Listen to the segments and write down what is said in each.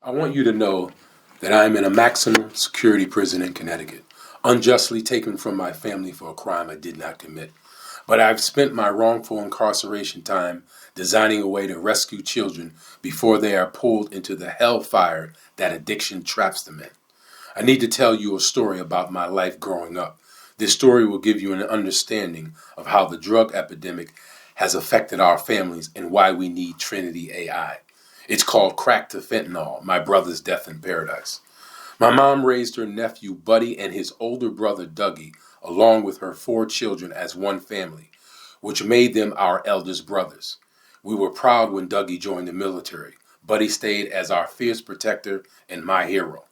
I want you to know that I am in a maximum security prison in Connecticut, unjustly taken from my family for a crime I did not commit. But I've spent my wrongful incarceration time designing a way to rescue children before they are pulled into the hellfire that addiction traps them in. I need to tell you a story about my life growing up. This story will give you an understanding of how the drug epidemic has affected our families and why we need Trinity AI. It's called Crack to Fentanyl, My Brother's Death in Paradise. My mom raised her nephew Buddy and his older brother Dougie, along with her 4 children as one family, which made them our eldest brothers. We were proud when Dougie joined the military. Buddy stayed as our fierce protector and my hero.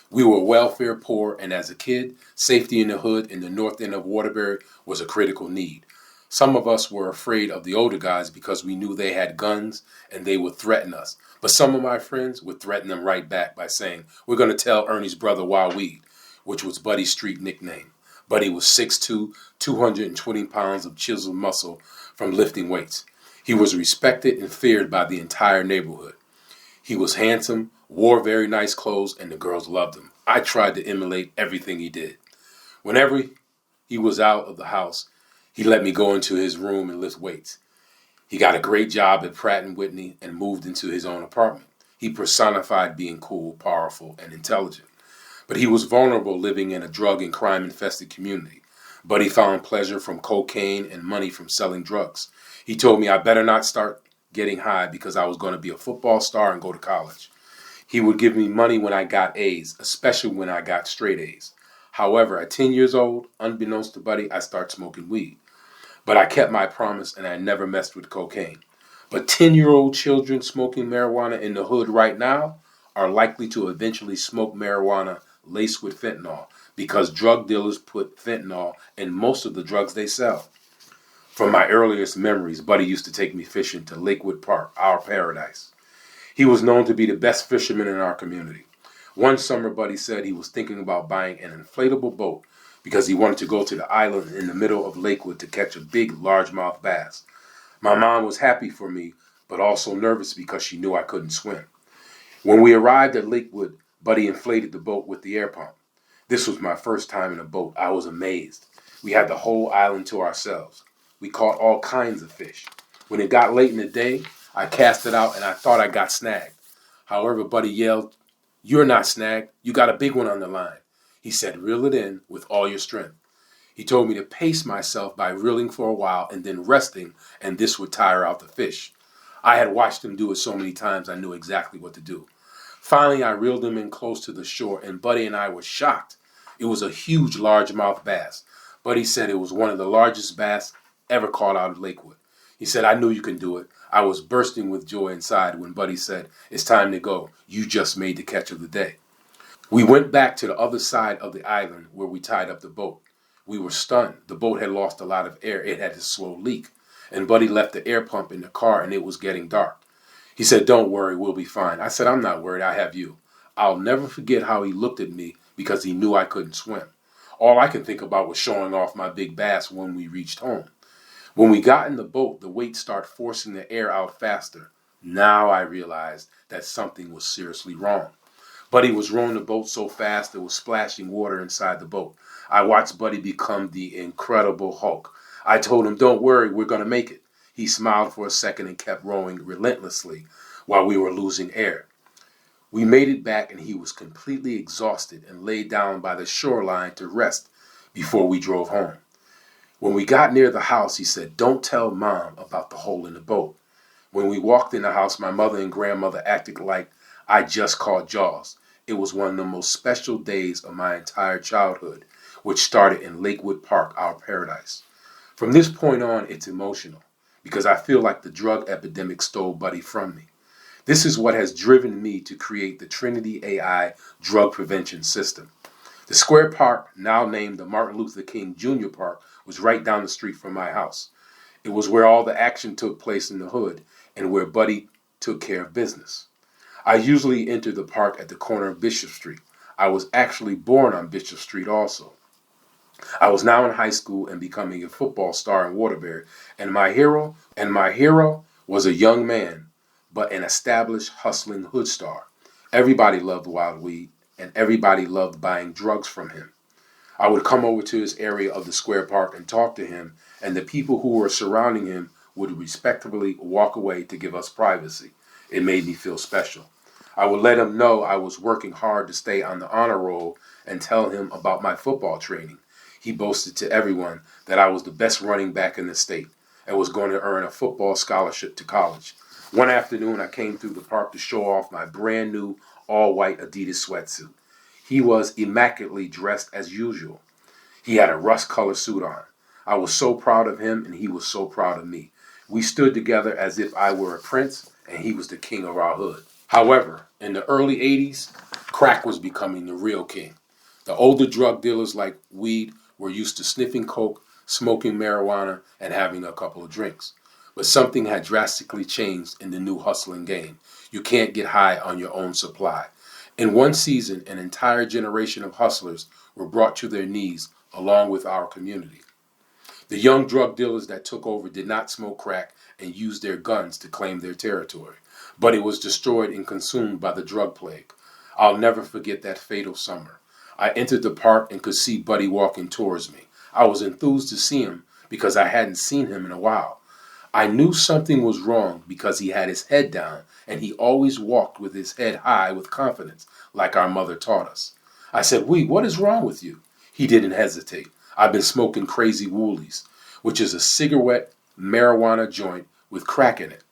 We were welfare poor, and as a kid, safety in the hood in the north end of Waterbury was a critical need. Some of us were afraid of the older guys because we knew they had guns and they would threaten us. But some of my friends would threaten them right back by saying, "We're going to tell Ernie's brother Wild Weed," which was Buddy's street nickname. Buddy was 6'2", 220 pounds of chiseled muscle from lifting weights. He was respected and feared by the entire neighborhood. He was handsome, wore very nice clothes, and the girls loved him. I tried to emulate everything he did. Whenever he was out of the house, he let me go into his room and lift weights. He got a great job at Pratt & Whitney and moved into his own apartment. He personified being cool, powerful, and intelligent. But he was vulnerable living in a drug and crime-infested community. But he found pleasure from cocaine and money from selling drugs. He told me I better not start getting high because I was going to be a football star and go to college. He would give me money when I got A's, especially when I got straight A's. However, at 10 years old, unbeknownst to Buddy, I started smoking weed. But I kept my promise and I never messed with cocaine. But 10-year-old children smoking marijuana in the hood right now are likely to eventually smoke marijuana laced with fentanyl because drug dealers put fentanyl in most of the drugs they sell. From my earliest memories, Buddy used to take me fishing to Lakewood Park, our paradise. He was known to be the best fisherman in our community. One summer, Buddy said he was thinking about buying an inflatable boat because he wanted to go to the island in the middle of Lakewood to catch a big largemouth bass. My mom was happy for me, but also nervous because she knew I couldn't swim. When we arrived at Lakewood, Buddy inflated the boat with the air pump. This was my first time in a boat. I was amazed. We had the whole island to ourselves. We caught all kinds of fish. When it got late in the day, I cast it out and I thought I got snagged. However, Buddy yelled, "You're not snagged. You got a big one on the line." He said, "Reel it in with all your strength." He told me to pace myself by reeling for a while and then resting, and this would tire out the fish. I had watched him do it so many times I knew exactly what to do. Finally, I reeled him in close to the shore, and Buddy and I were shocked. It was a huge largemouth bass. Buddy said it was one of the largest bass ever caught out of Lakewood. He said, "I knew you can do it." I was bursting with joy inside when Buddy said, "It's time to go. You just made the catch of the day." We went back to the other side of the island where we tied up the boat. We were stunned. The boat had lost a lot of air. It had a slow leak. And Buddy left the air pump in the car and it was getting dark. He said, "Don't worry, we'll be fine." I said, "I'm not worried. I have you." I'll never forget how he looked at me because he knew I couldn't swim. All I could think about was showing off my big bass when we reached home. When we got in the boat, the weight started forcing the air out faster. Now I realized that something was seriously wrong. Buddy was rowing the boat so fast it was splashing water inside the boat. I watched Buddy become the Incredible Hulk. I told him, "Don't worry, we're going to make it." He smiled for a second and kept rowing relentlessly while we were losing air. We made it back and he was completely exhausted and laid down by the shoreline to rest before we drove home. When we got near the house, he said, "Don't tell Mom about the hole in the boat." When we walked in the house, my mother and grandmother acted like I just caught Jaws. It was one of the most special days of my entire childhood, which started in Lakewood Park, our paradise. From this point on, it's emotional because I feel like the drug epidemic stole Buddy from me. This is what has driven me to create the Trinity AI drug prevention system. The square park, now named the Martin Luther King Jr. Park, was right down the street from my house. It was where all the action took place in the hood and where Buddy took care of business. I usually enter the park at the corner of Bishop Street. I was actually born on Bishop Street also. I was now in high school and becoming a football star in Waterbury, and my hero was a young man, but an established hustling hood star. Everybody loved Wild Weed, and everybody loved buying drugs from him. I would come over to his area of the square park and talk to him, and the people who were surrounding him would respectfully walk away to give us privacy. It made me feel special. I would let him know I was working hard to stay on the honor roll and tell him about my football training. He boasted to everyone that I was the best running back in the state and was going to earn a football scholarship to college. One afternoon, I came through the park to show off my brand new all-white Adidas sweatsuit. He was immaculately dressed as usual. He had a rust-colored suit on. I was so proud of him, and he was so proud of me. We stood together as if I were a prince, and he was the king of our hood. However, in the early 80s, crack was becoming the real king. The older drug dealers like weed were used to sniffing coke, smoking marijuana, and having a couple of drinks. But something had drastically changed in the new hustling game. You can't get high on your own supply. In one season, an entire generation of hustlers were brought to their knees along with our community. The young drug dealers that took over did not smoke crack and use their guns to claim their territory, but it was destroyed and consumed by the drug plague. I'll never forget that fatal summer. I entered the park and could see Buddy walking towards me. I was enthused to see him because I hadn't seen him in a while. I knew something was wrong because he had his head down and he always walked with his head high with confidence, like our mother taught us. I said, what is wrong with you? He didn't hesitate. I've been smoking crazy woolies, which is a cigarette marijuana joint with crack in it.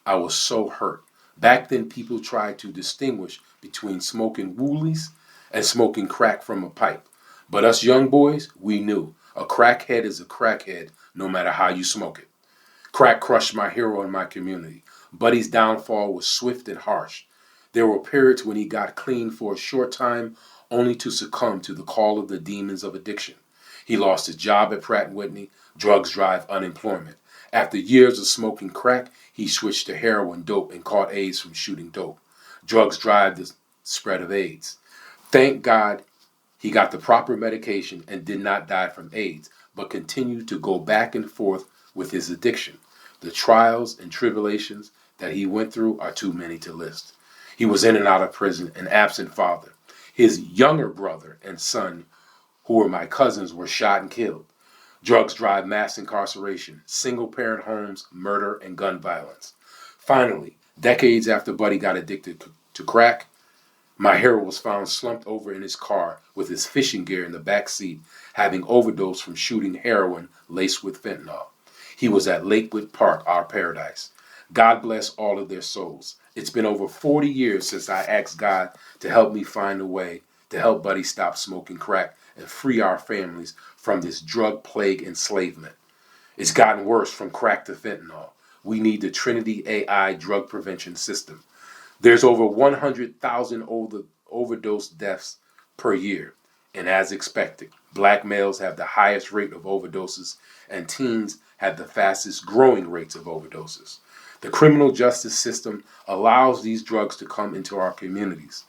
I was so hurt. Back then, people tried to distinguish between smoking woolies and smoking crack from a pipe. But us young boys, we knew. A crackhead is a crackhead, no matter how you smoke it. Crack crushed my hero in my community. Buddy's downfall was swift and harsh. There were periods when he got clean for a short time, only to succumb to the call of the demons of addiction. He lost his job at Pratt & Whitney. Drugs drive unemployment. After years of smoking crack, he switched to heroin, dope, and caught AIDS from shooting dope. Drugs drive the spread of AIDS. Thank God he got the proper medication and did not die from AIDS, but continued to go back and forth with his addiction. The trials and tribulations that he went through are too many to list. He was in and out of prison, an absent father. His younger brother and son, who were my cousins, were shot and killed. Drugs drive mass incarceration, single-parent homes, murder, and gun violence. Finally, decades after Buddy got addicted to crack, my hero was found slumped over in his car with his fishing gear in the back seat, having overdosed from shooting heroin laced with fentanyl. He was at Lakewood Park, our paradise. God bless all of their souls. It's been over 40 years since I asked God to help me find a way to help Buddy stop smoking crack and free our families from this drug plague enslavement. It's gotten worse from crack to fentanyl. We need the Trinity AI drug prevention system. There's over 100,000 overdose deaths per year. And as expected, black males have the highest rate of overdoses and teens have the fastest growing rates of overdoses. The criminal justice system allows these drugs to come into our communities.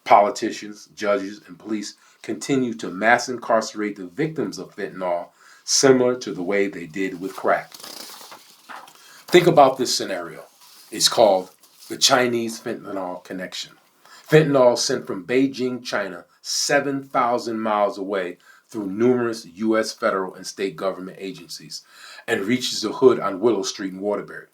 Politicians, judges, and police continue to mass incarcerate the victims of fentanyl, similar to the way they did with crack. Think about this scenario. It's called the Chinese fentanyl connection. Fentanyl sent from Beijing, China, 7,000 miles away through numerous U.S. federal and state government agencies and reaches the hood on Willow Street in Waterbury.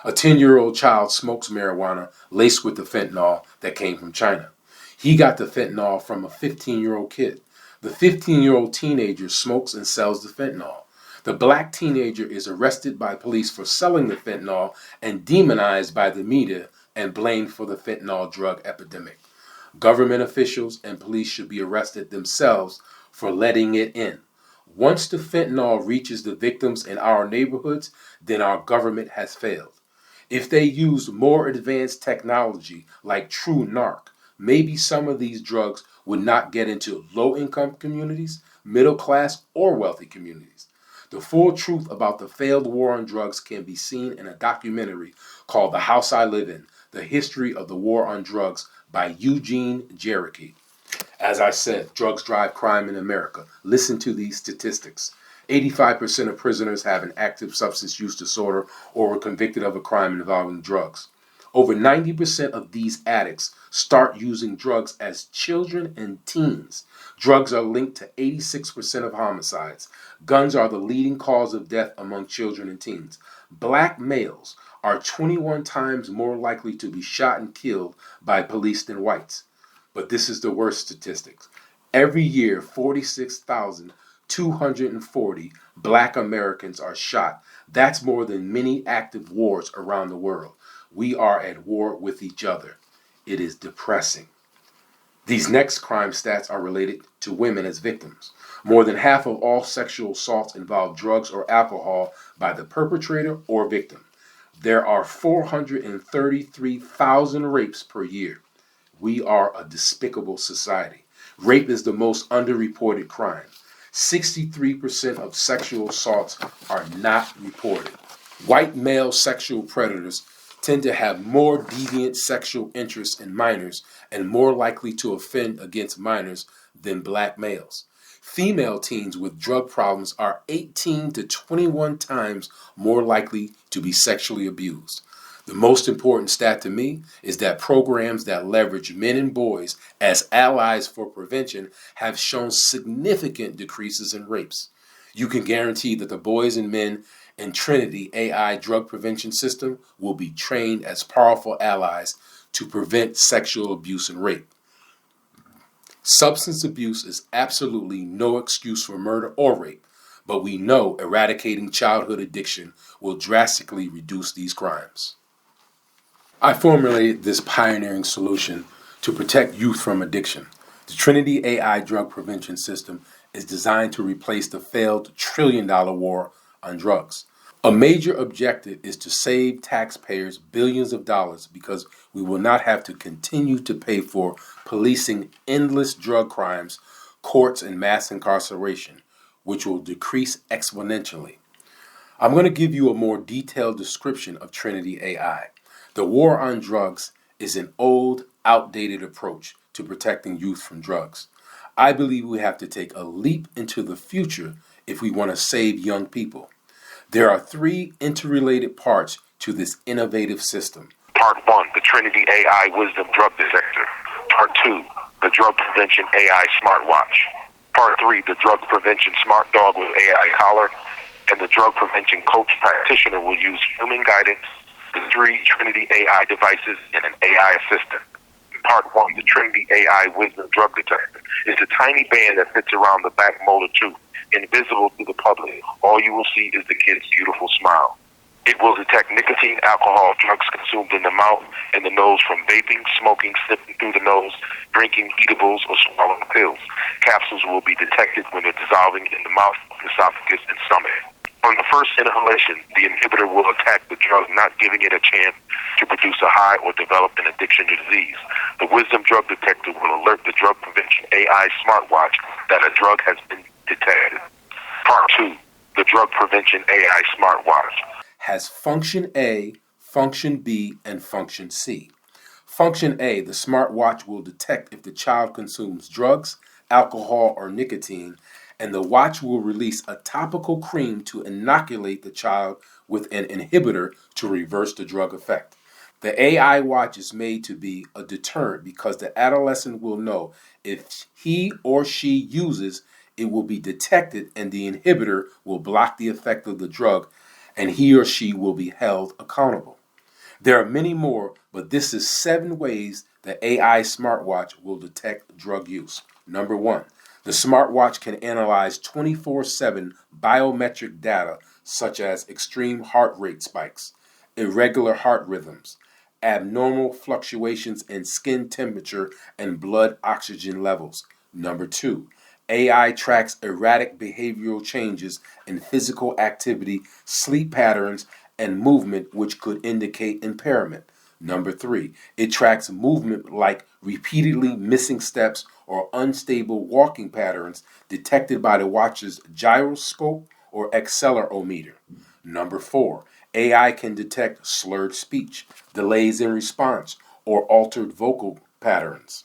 A 10-year-old child smokes marijuana laced with the fentanyl that came from China. He got the fentanyl from a 15-year-old kid. The 15-year-old teenager smokes and sells the fentanyl. The black teenager is arrested by police for selling the fentanyl and demonized by the media and blamed for the fentanyl drug epidemic. Government officials and police should be arrested themselves for letting it in. Once the fentanyl reaches the victims in our neighborhoods, then our government has failed. If they used more advanced technology like True Narc, maybe some of these drugs would not get into low-income communities, middle class, or wealthy communities. The full truth about the failed war on drugs can be seen in a documentary called The House I Live In, The History of the War on Drugs by Eugene Cherokee. As I said, drugs drive crime in America. Listen to these statistics. 85% of prisoners have an active substance use disorder or were convicted of a crime involving drugs. Over 90% of these addicts start using drugs as children and teens. Drugs are linked to 86% of homicides. Guns are the leading cause of death among children and teens. Black males are 21 times more likely to be shot and killed by police than whites. But this is the worst statistics. Every year, 46,240 black Americans are shot. That's more than many active wars around the world. We are at war with each other. It is depressing. These next crime stats are related to women as victims. More than half of all sexual assaults involve drugs or alcohol by the perpetrator or victim. There are 433,000 rapes per year. We are a despicable society. Rape is the most underreported crime. 63% of sexual assaults are not reported. White male sexual predators tend to have more deviant sexual interests in minors and more likely to offend against minors than black males. Female teens with drug problems are 18 to 21 times more likely to be sexually abused. The most important stat to me is that programs that leverage men and boys as allies for prevention have shown significant decreases in rapes. You can guarantee that the boys and men in Trinity AI drug prevention system will be trained as powerful allies to prevent sexual abuse and rape. Substance abuse is absolutely no excuse for murder or rape, but we know eradicating childhood addiction will drastically reduce these crimes. I formulated this pioneering solution to protect youth from addiction. The Trinity AI drug prevention system is designed to replace the failed trillion-dollar war on drugs. A major objective is to save taxpayers billions of dollars because we will not have to continue to pay for policing endless drug crimes, courts, and mass incarceration, which will decrease exponentially. I'm going to give you a more detailed description of Trinity AI. The war on drugs is an old, outdated approach to protecting youth from drugs. I believe we have to take a leap into the future if we want to save young people. There are three interrelated parts to this innovative system. Part 1, the Trinity AI Wisdom Drug Detector. Part 2, the Drug Prevention AI Smartwatch. Part 3, the Drug Prevention Smart Dog with AI Collar. And the Drug Prevention Coach Practitioner will use human guidance, the 3 Trinity AI devices, and an AI assistant. Part 1, the Trinity AI Wisdom Drug Detector, is a tiny band that fits around the back molar tooth, invisible to the public. All you will see is the kid's beautiful smile. It will detect nicotine, alcohol, drugs consumed in the mouth and the nose from vaping, smoking, sniffing through the nose, drinking eatables, or swallowing pills. Capsules will be detected when they're dissolving in the mouth, esophagus, and stomach. On the first inhalation, the inhibitor will attack the drug, not giving it a chance to produce a high or develop an addiction to disease. The Wisdom Drug Detector will alert the Drug Prevention AI Smartwatch that a drug has been detected. Part 2, the Drug Prevention AI Smartwatch, has Function A, Function B, and Function C. Function A, the smartwatch will detect if the child consumes drugs, alcohol, or nicotine, and the watch will release a topical cream to inoculate the child with an inhibitor to reverse the drug effect. The AI watch is made to be a deterrent because the adolescent will know if he or she uses, it will be detected and the inhibitor will block the effect of the drug, and he or she will be held accountable. There are many more, but this is 7 ways the AI smartwatch will detect drug use. Number 1, the smartwatch can analyze 24/7 biometric data such as extreme heart rate spikes, irregular heart rhythms, abnormal fluctuations in skin temperature and blood oxygen levels. Number 2, AI tracks erratic behavioral changes in physical activity, sleep patterns, and movement, which could indicate impairment. Number 3, it tracks movement like repeatedly missing steps or unstable walking patterns detected by the watch's gyroscope or accelerometer. Number 4, AI can detect slurred speech, delays in response, or altered vocal patterns.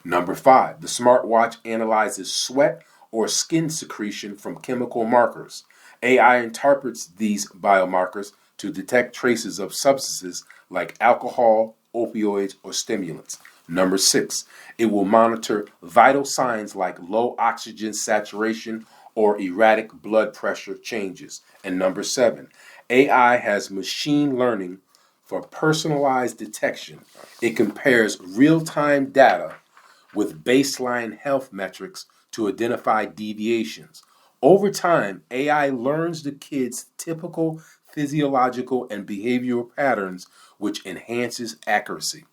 Number 5, the smartwatch analyzes sweat or skin secretion from chemical markers. AI interprets these biomarkers to detect traces of substances like alcohol, opioids, or stimulants. Number 6, it will monitor vital signs like low oxygen saturation or erratic blood pressure changes. And number 7, AI has machine learning for personalized detection. It compares real time data with baseline health metrics to identify deviations. Over time, AI learns the kid's typical physiological and behavioral patterns, which enhances accuracy.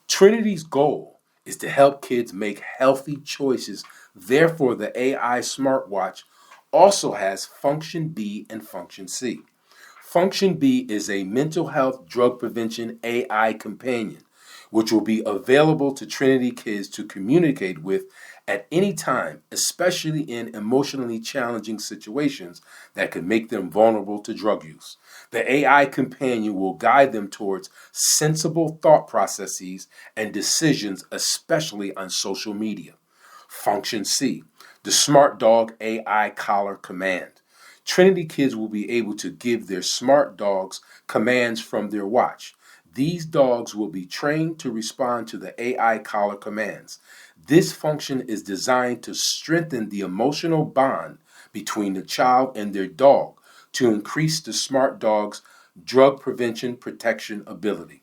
Trinity's goal is to help kids make healthy choices. Therefore, the AI smartwatch also has Function B and Function C. Function B is a mental health drug prevention AI companion, which will be available to Trinity kids to communicate with at any time, especially in emotionally challenging situations that could make them vulnerable to drug use. The AI companion will guide them towards sensible thought processes and decisions, especially on social media. Function C, the Smart Dog AI Collar Command. Trinity kids will be able to give their smart dogs commands from their watch. These dogs will be trained to respond to the AI collar commands. This function is designed to strengthen the emotional bond between the child and their dog to increase the smart dog's drug prevention protection ability.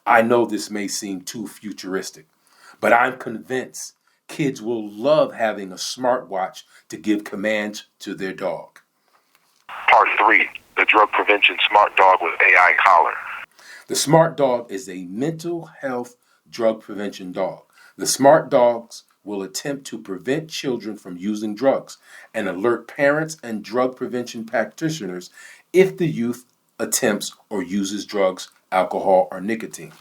I know this may seem too futuristic, but I'm convinced kids will love having a smartwatch to give commands to their dog. Part 3, the drug prevention smart dog with AI collar. The smart dog is a mental health drug prevention dog. The smart dogs will attempt to prevent children from using drugs and alert parents and drug prevention practitioners if the youth attempts or uses drugs, alcohol, or nicotine.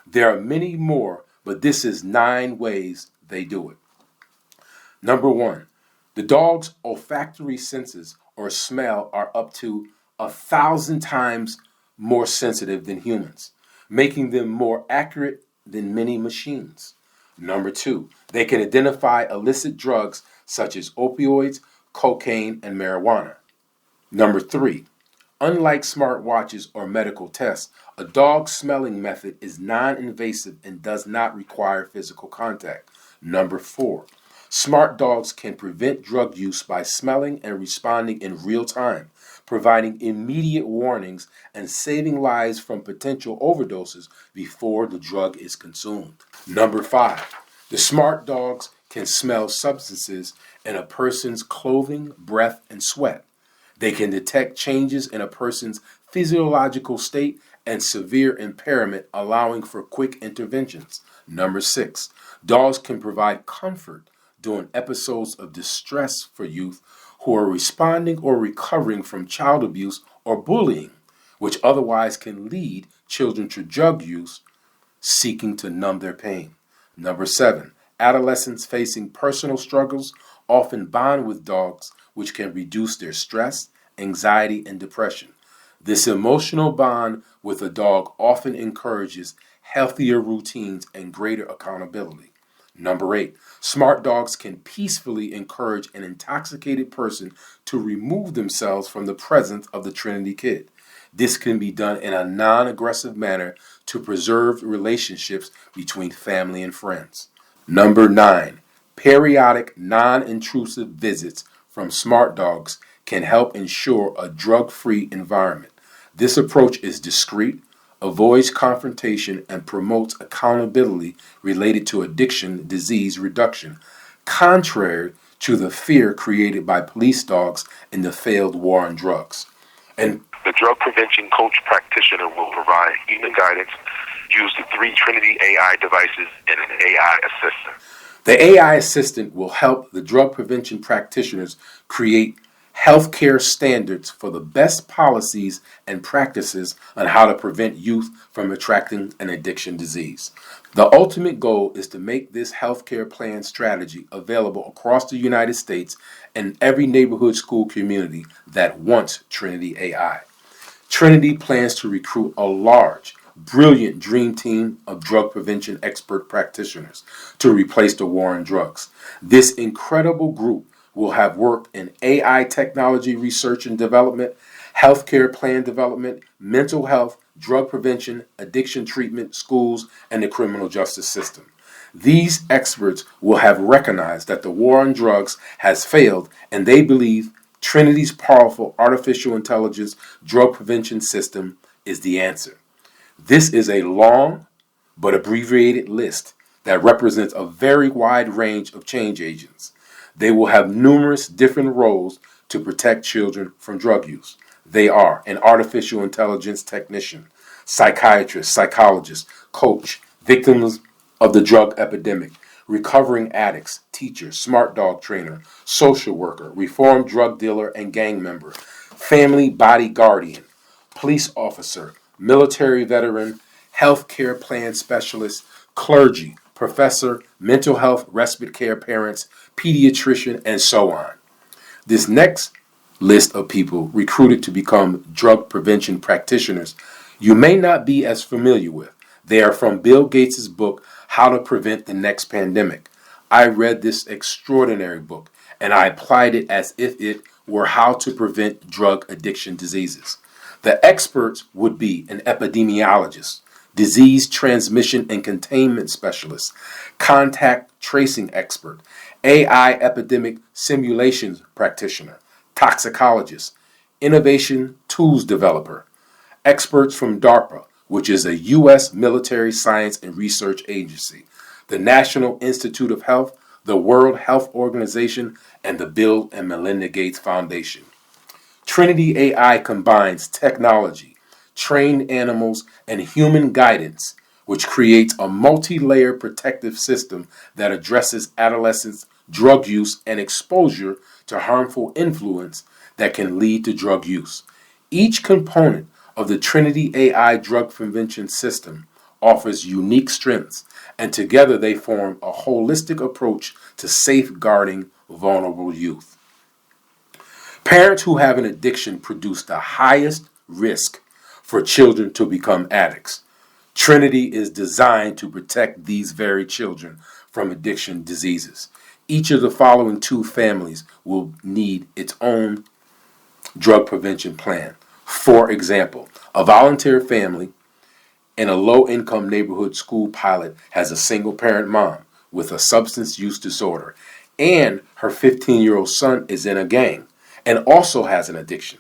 There are many more, but this is 9 ways they do it. Number 1, the dog's olfactory senses or smell are up to 1,000 times more sensitive than humans, making them more accurate than many machines. Number 2, they can identify illicit drugs such as opioids, cocaine, and marijuana. Number 3, unlike smartwatches or medical tests, a dog smelling method is non-invasive and does not require physical contact. Number 4, smart dogs can prevent drug use by smelling and responding in real time, providing immediate warnings and saving lives from potential overdoses before the drug is consumed. Number 5, the smart dogs can smell substances in a person's clothing, breath, and sweat. They can detect changes in a person's physiological state and severe impairment, allowing for quick interventions. Number 6, dogs can provide comfort during episodes of distress for youth who are responding or recovering from child abuse or bullying, which otherwise can lead children to drug use, seeking to numb their pain. Number 7, adolescents facing personal struggles often bond with dogs, which can reduce their stress, anxiety, and depression. This emotional bond with a dog often encourages healthier routines and greater accountability. Number 8, smart dogs can peacefully encourage an intoxicated person to remove themselves from the presence of the Trinity kid. This can be done in a non-aggressive manner to preserve relationships between family and friends. Number 9, periodic non-intrusive visits from smart dogs can help ensure a drug-free environment. This approach is discreet, avoids confrontation, and promotes accountability related to addiction disease reduction, contrary to the fear created by police dogs in the failed war on drugs. And the drug prevention coach practitioner will provide human guidance, use the 3 Trinity AI devices, and an AI assistant. the AI assistant will help the drug prevention practitioners create healthcare standards for the best policies and practices on how to prevent youth from attracting an addiction disease. The ultimate goal is to make this healthcare plan strategy available across the United States and every neighborhood school community that wants Trinity AI. Trinity plans to recruit a large, brilliant dream team of drug prevention expert practitioners to replace the war on drugs. This incredible group will have worked in AI technology research and development, healthcare plan development, mental health, drug prevention, addiction treatment, schools, and the criminal justice system. These experts will have recognized that the war on drugs has failed, and they believe Trinity's powerful artificial intelligence drug prevention system is the answer. This is a long but abbreviated list that represents a very wide range of change agents. They will have numerous different roles to protect children from drug use. They are an artificial intelligence technician, psychiatrist, psychologist, coach, victims of the drug epidemic, recovering addicts, teacher, smart dog trainer, social worker, reformed drug dealer and gang member, family body guardian, police officer, military veteran, health care plan specialist, clergy, professor, mental health respite care parents, pediatrician, and so on. This next list of people recruited to become drug prevention practitioners you may not be as familiar with. They are from Bill Gates' book, How to Prevent the Next Pandemic. I read this extraordinary book and I applied it as if it were how to prevent drug addiction diseases. The experts would be an epidemiologist, disease transmission and containment specialist, contact tracing expert, AI epidemic simulations practitioner, toxicologist, innovation tools developer, experts from DARPA, which is a U.S. military science and research agency, the National Institute of Health, the World Health Organization, and the Bill and Melinda Gates Foundation. Trinity AI combines technology, trained animals, and human guidance, which creates a multi-layer protective system that addresses adolescents' drug use and exposure to harmful influence that can lead to drug use. Each component of the Trinity AI drug prevention system offers unique strengths, and together they form a holistic approach to safeguarding vulnerable youth. Parents who have an addiction produce the highest risk for children to become addicts. Trinity is designed to protect these very children from addiction diseases. Each of the following two families will need its own drug prevention plan. For example, a volunteer family in a low-income neighborhood school pilot has a single-parent mom with a substance use disorder, and her 15-year-old son is in a gang and also has an addiction.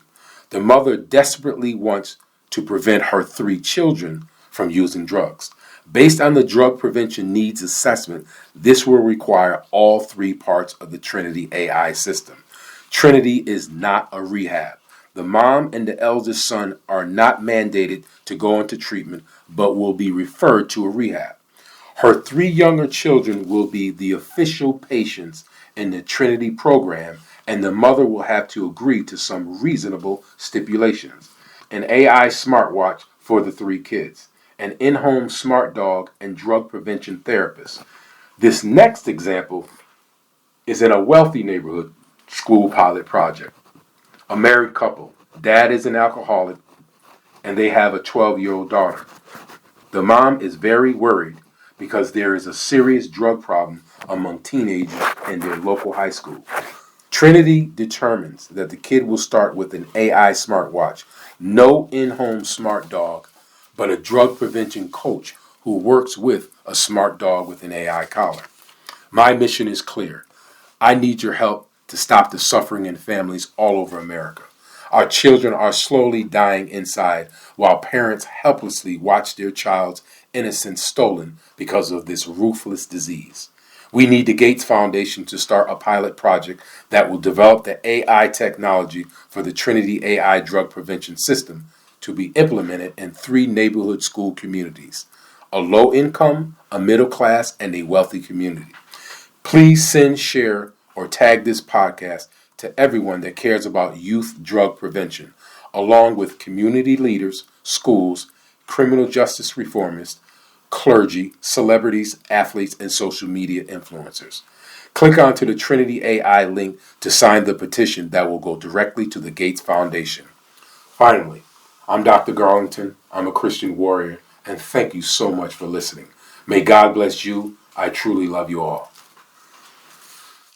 The mother desperately wants to prevent her 3 children from using drugs. Based on the drug prevention needs assessment, this will require all 3 parts of the Trinity AI system. Trinity is not a rehab. The mom and the eldest son are not mandated to go into treatment, but will be referred to a rehab. Her 3 younger children will be the official patients in the Trinity program, and the mother will have to agree to some reasonable stipulations. An AI smartwatch for the 3 kids, an in-home smart dog, and drug prevention therapist. This next example is in a wealthy neighborhood school pilot project. A married couple. Dad is an alcoholic, and they have a 12-year-old daughter. The mom is very worried because there is a serious drug problem among teenagers in their local high school. Trinity determines that the kid will start with an AI smartwatch, no in-home smart dog, but a drug prevention coach who works with a smart dog with an AI collar. My mission is clear. I need your help to stop the suffering in families all over America. Our children are slowly dying inside while parents helplessly watch their child's innocence stolen because of this ruthless disease. We need the Gates Foundation to start a pilot project that will develop the AI technology for the Trinity AI drug prevention system to be implemented in 3 neighborhood school communities: a low income, a middle class, and a wealthy community. Please send, share, or tag this podcast to everyone that cares about youth drug prevention, along with community leaders, schools, criminal justice reformists, clergy, celebrities, athletes, and social media influencers. Click onto the Trinity AI link to sign the petition that will go directly to the Gates Foundation. Finally, I'm Dr. Garlington. I'm a Christian warrior, and thank you so much for listening. May God bless you. I truly love you all.